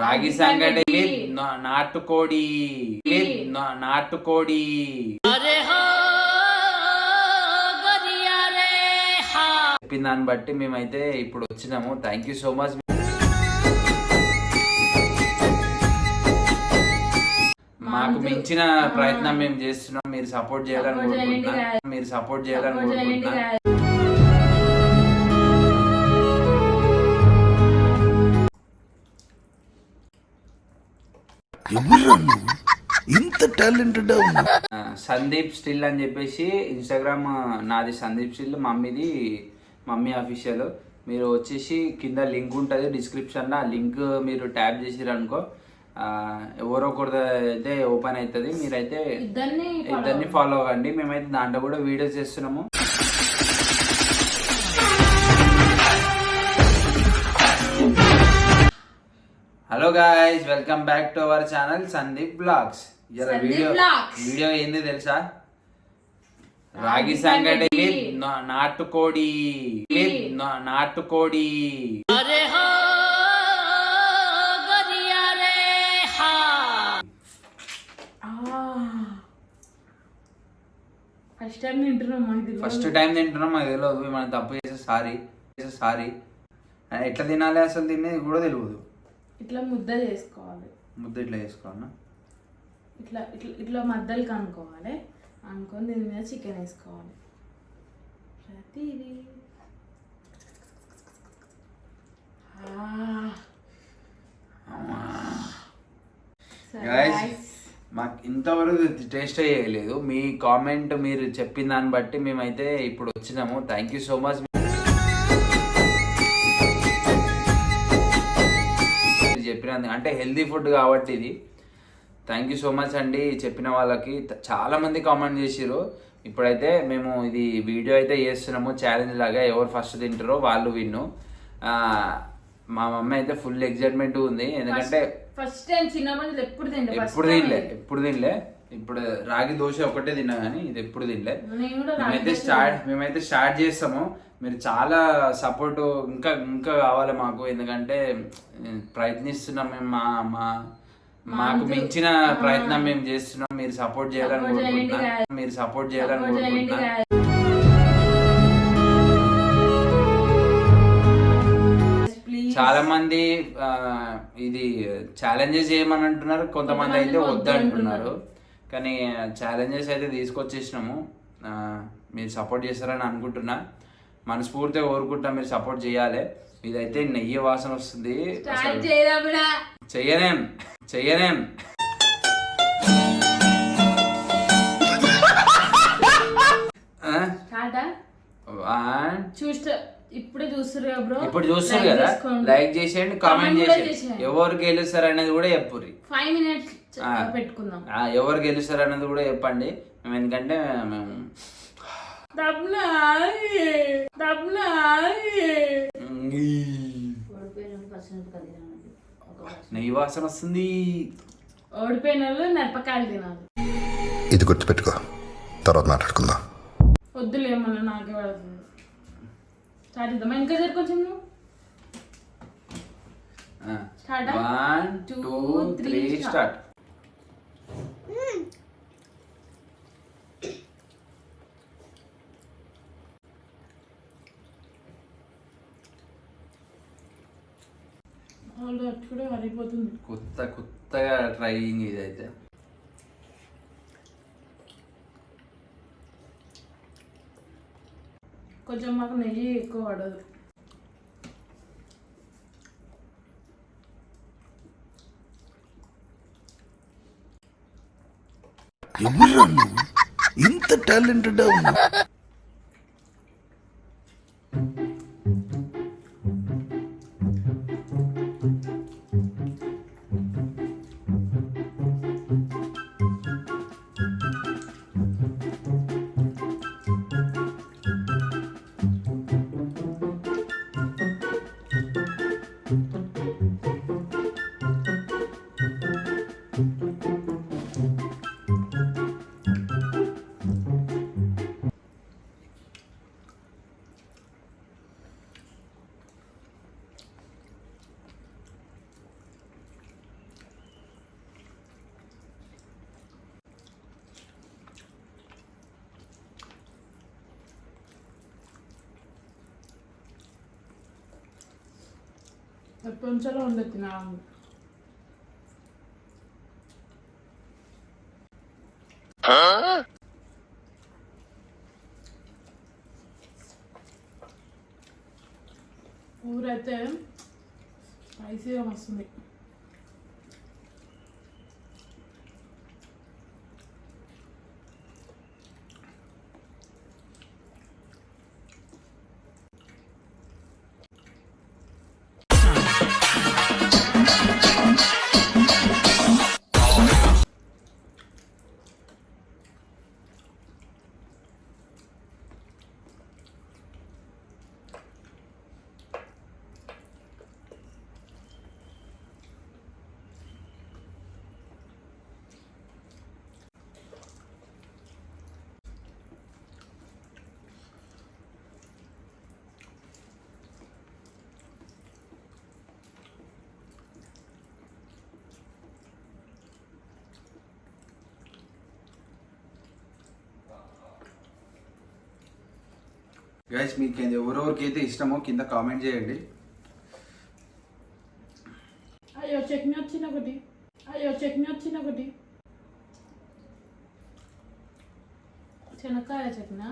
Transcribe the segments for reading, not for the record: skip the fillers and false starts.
రాగి సంగటి విత్ నాటుకోడి నాటుకోడి. చెప్పిన దాన్ని బట్టి మేమైతే ఇప్పుడు వచ్చినాము. Thank you so much. మాకు మించిన ప్రయత్నం మేము చేస్తున్నాం. మీరు సపోర్ట్ చేయాలని కోరుకుంటున్నా. ఇంత టాలెంటెడ్ సందీప్ స్టిల్ అని చెప్పేసి ఇన్స్టాగ్రామ్ నాది సందీప్ స్టిల్, మమ్మీ అఫీషియల్. మీరు వచ్చేసి కింద లింక్ ఉంటుంది డిస్క్రిప్షన్లో. ఆ లింక్ మీరు ట్యాప్ చేసిరు అనుకో ఎవరో ఒకరిది అయితే ఓపెన్ అవుతుంది. మీరైతే ఇద్దరిని ఫాలో అవ్వండి. మేమైతే దాంట్లో కూడా వీడియోస్ చేస్తున్నాము. Hello guys, welcome back to our channel Sandeep blogs. Video ఏంది తెలుసా? రాగి సంగటి విత్ నాటుకోడి నాటుకోడి. ఫస్ట్ టైం తింటున్నాం మాకు తెలియదు. మనం తప్పు చేసే సారీ. ఎట్లా తినాలి అసలు తినేది కూడా తెలియదు. ఇట్లా ముద్ద చేసుకోవాలి. ముద్ద ఇట్లా చేసుకోవాలన్నా? ఇట్లా ఇట్లా ఇట్లా మద్దలు కనుక్కోవాలి. అనుకొని దీని మీద చికెన్ వేసుకోవాలి. ప్రతిదీ మాకు ఇంతవరకు టేస్ట్ చేయలేదు. మీ కామెంట్ మీరు చెప్పిన దాన్ని బట్టి మేమైతే ఇప్పుడు వచ్చినాము. Thank you so much. చెప్పిన అంటే హెల్తీ ఫుడ్ కాబట్టి ఇది. థ్యాంక్ యూ సో మచ్ అండి చెప్పిన వాళ్ళకి. చాలా మంది కామెంట్ చేసిరు. ఇప్పుడైతే మేము ఇది వీడియో అయితే చేస్తున్నాము ఛాలెంజ్ లాగా. ఎవరు ఫస్ట్ తింటారో వాళ్ళు విన్ను. మా మమ్మీ అయితే ఫుల్ ఎక్సైట్మెంట్ ఉంది. ఎందుకంటే ఫస్ట్ టైం చిన్నప్పుడు ఎప్పుడు తినలే. ఇప్పుడు రాగి దోశ ఒకటే తిన్నా కానీ ఇది ఎప్పుడు తినలే. మేమైతే స్టార్ట్ చేస్తాము. మీరు చాలా సపోర్ట్ ఇంకా కావాలి మాకు. ఎందుకంటే ప్రయత్నిస్తున్నాం మేము. మాకు మించిన ప్రయత్నం మేము చేస్తున్నాం. మీరు సపోర్ట్ చేయాలని కోరుకుంటున్నా. చాలా మంది ఇది ఛాలెంజెస్ చేయమని అంటున్నారు, కొంతమంది అయితే వద్దంటున్నారు. కానీ ఛాలెంజెస్ అయితే తీసుకొచ్చేసినాము. మీరు సపోర్ట్ చేస్తారని అనుకుంటున్నా. మనస్ఫూర్తిగా కోరుకుంటా మీరు సపోర్ట్ చేయాలి. ఇదైతే నెయ్యి వాసన వస్తుంది. చెయ్యనేం ఇప్పుడు చూస్తారు కదా. లైక్ చేసేయండి, కామెంట్ చేసేయండి. ఎవరు గెలుస్తారు అనేది కూడా చెప్పుర్రి. 5 minutes పెట్టుకుందాం. ఎవరు గెలుస్తారు అనేది కూడా చెప్పండి. మేము ఎందుకంటే మేము నెయ్యి వాసన వస్తుంది. ఓడిపోయిన వాళ్ళు మిరపకాయలు తినాలి. ఇది గుర్తుపెట్టుకో, తర్వాత మాట్లాడుకుందాం. వద్దులేమన్నా నాకే పడుతుంది. స్టార్ట్ చేద్దామా? ఇంకా సార్ కొంచెం 1 2 3 స్టార్ట్. కూడా హరిపోతుంది. కొత్తగా ట్రైయింగ్ ఇదైతే. కొంచెం మాకు నెయ్యి ఎక్కువ పడదు. ఇంత టాలెంటెడ్ ఎప్పటి నుంచో ఉండే తినాలి. ఊరైతే స్పైసీగా వస్తుంది. గైస్ మీకు ఎవరెవరికైతే ఇష్టమో కింద కామెంట్ చేయండి. అయ్యో చట్నీ వచ్చింది ఒకటి. శనక్కాయ చట్నీ.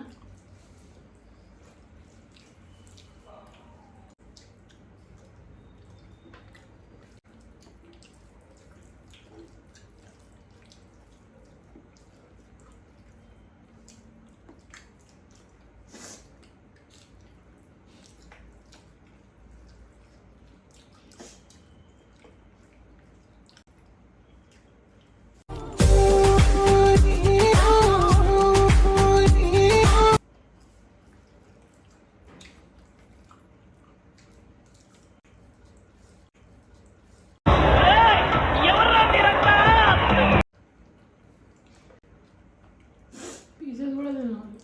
పీసెస్ కూడా తినాలి.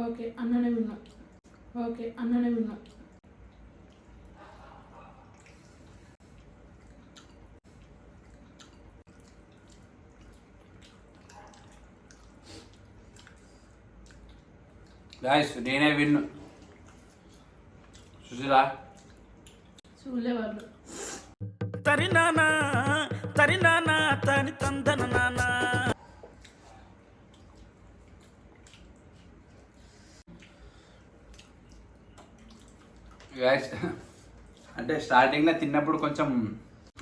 ఓకే అన్ననే విన్నా. గాయస్ నేనే విన్ను. చూసిరా చూలే వాళ్ళు. తరి నానా తని తందన నానా. గాయస్ అంటే స్టార్టింగ్లో తిన్నప్పుడు కొంచెం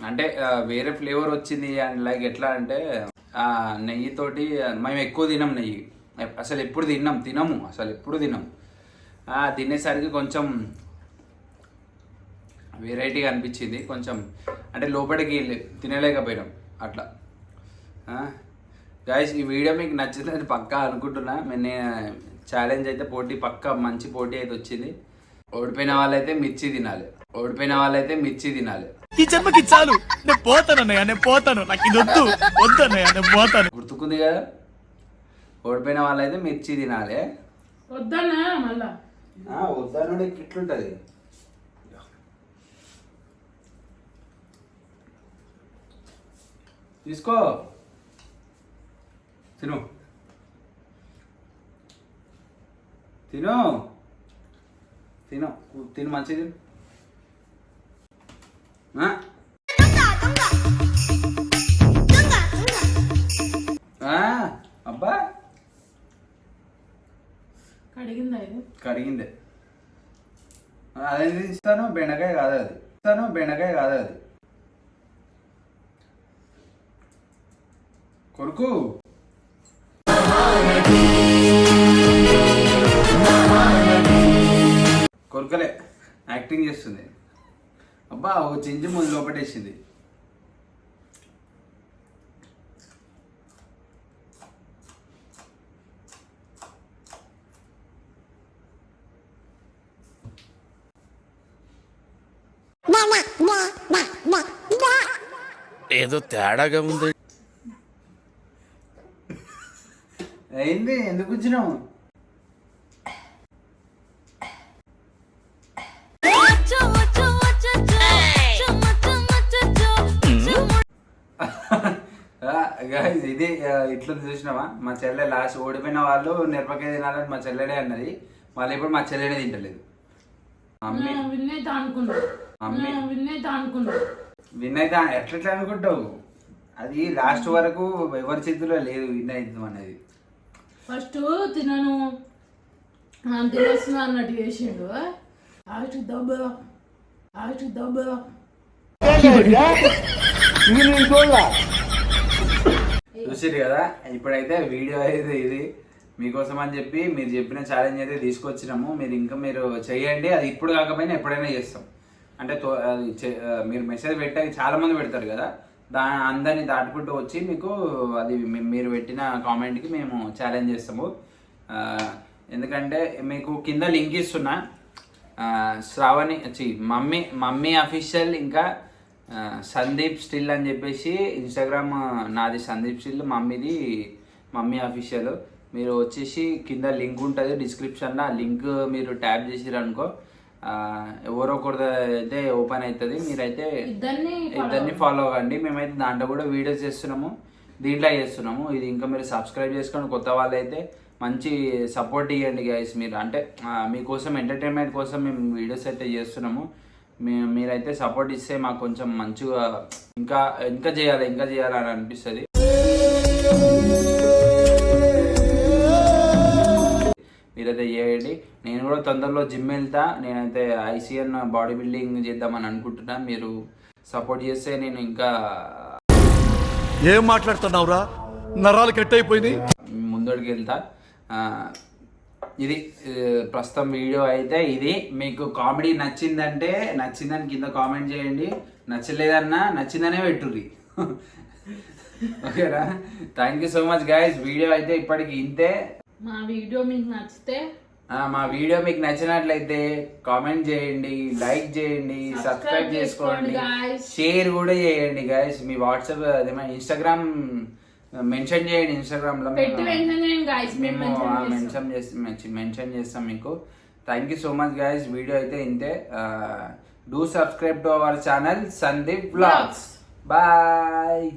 అంటే వేరే ఫ్లేవర్ వచ్చింది. అండ్ లైక్ ఎట్లా అంటే నెయ్యితోటి మేము ఎక్కువ తినం నెయ్యి. అసలు ఎప్పుడు తినము అసలు ఎప్పుడు తినము. తినేసరికి కొంచెం వెరైటీగా అనిపించింది. కొంచెం అంటే లోపలికి తినలేకపోయినాం అట్లా. గాయస్ ఈ వీడియో మీకు నచ్చిందని పక్కా అనుకుంటున్నా. నేను ఛాలెంజ్ అయితే పక్కా మంచి పోటీ అయితే వచ్చింది. ఓడిపోయిన వాళ్ళైతే మిర్చి తినాలి. ఈ జన్మకి చాలు, నేను పోతాను, నాకు ఇది వద్దు అన్నయ్య, నేను పోతాను. గుర్తుకుంది కదా, ఓడిపోయిన వాళ్ళైతే మిర్చి తినాలి. వద్దన్నా మళ్ళా వద్దనుడే ఇట్లుంటది. తీసుకో తిను మంచిది. అబ్బా కడిగిందే. అదేంటి ఇస్తాను, బెండకాయ కాదు అది. కొడుకు కొరకలే యాక్టింగ్ చేస్తుంది. అబ్బా ఒక చించి ముందు లోపటేసింది. ఏదో తేడాగా ఉంది. అయింది, ఎందుకు వచ్చినావు? గాయస్ ఇది ఇట్లా చూసినావా మా చెల్లె లాస్ట్ ఓడిపోయిన వాళ్ళు మిరపకాయ తినాలని మా చెల్లెడే అన్నది. వాళ్ళు ఇప్పుడు మా చెల్లెడే తింటలేదు. మమ్మీ విన్నైతే అనుకున్నా మమ్మీ విన్నైతే అనుకున్నా విన్ అయితే ఎట్లా అనుకుంటావు? అది లాస్ట్ వరకు ఎవరి చేతిలో లేదు విన్ అవుతాం అనేది. ఫస్ట్ తినను తినేస్తున్నా అన్నట్టు చేసిండు. ఆటు దబ్బ చూసిరు కదా. ఇప్పుడైతే వీడియో అయితే ఇది మీకోసం అని చెప్పి మీరు చెప్పిన ఛాలెంజ్ అయితే తీసుకొచ్చినాము. మీరు చేయండి. అది ఇప్పుడు కాకపోయినా ఎప్పుడైనా చేస్తాం. అంటే మీరు మెసేజ్ పెట్టాక చాలా మంది పెడతారు కదా, అందరినీ దాటుకుంటూ వచ్చి మీకు అది మీరు పెట్టిన కామెంట్కి మేము ఛాలెంజ్ చేస్తాము. ఎందుకంటే మీకు కింద లింక్ ఇస్తున్నా. శ్రావణి మమ్మీ అఫీషియల్ ఇంకా సందీప్ స్టిల్ అని చెప్పేసి ఇన్స్టాగ్రామ్ నాది సందీప్ స్టిల్, మమ్మీది మమ్మీ అఫీషియల్. మీరు వచ్చేసి కింద లింక్ ఉంటుంది డిస్క్రిప్షన్లో. ఆ లింక్ మీరు ట్యాప్ చేసిరనుకో ఎవరో ఒకరిది అయితే ఓపెన్ అవుతుంది. మీరైతే ఇద్దరిని ఫాలో అవ్వండి. మేమైతే దాంట్లో కూడా వీడియోస్ చేస్తున్నాము, దీంట్లో చేస్తున్నాము. ఇది ఇంకా మీరు సబ్స్క్రైబ్ చేసుకోండి. కొత్త వాళ్ళు అయితే మంచి సపోర్ట్ ఇవ్వండి గైస్. మీరు అంటే మీకోసం ఎంటర్టైన్మెంట్ కోసం మేము వీడియోస్ అయితే చేస్తున్నాము. మీరైతే సపోర్ట్ ఇస్తే మాకు కొంచెం మంచిగా ఇంకా చేయాలని అనిపిస్తుంది. మీరైతే చేయండి. నేను కూడా తొందరలో జిమ్ వెళ్తా. నేనైతే ఐసీఎన్ బాడీ బిల్డింగ్ చేద్దామని అనుకుంటున్నా. మీరు సపోర్ట్ చేస్తే నేను ఇంకా ఏం మాట్లాడుతున్నావురా, నరాలు కట్ అయిపోయింది, ముందడికి వెళ్తా. ఇది ప్రస్తుతం వీడియో అయితే ఇది. మీకు కామెడీ నచ్చిందని కింద కామెంట్ చేయండి. నచ్చలేదన్నా నచ్చిందనే పెట్టుర్రి. ఓకేనా? Thank you so much guys. Video అయితే ఇప్పటికి ఇంతే. మా వీడియో మీకు నచ్చినట్లయితే కామెంట్ చేయండి, లైక్ చేయండి, సబ్స్క్రైబ్ చేసుకోండి, షేర్ కూడా చేయండి గైస్. మీ వాట్సాప్ ఇన్స్టాగ్రామ్ మెన్షన్ చేయండి. ఇన్స్టాగ్రామ్ లో మెన్షన్ చేస్తాం మీకు. Thank you so much guys. Video అయితే ఇంతే. Do subscribe to our channel Sandeep vlogs. Bye.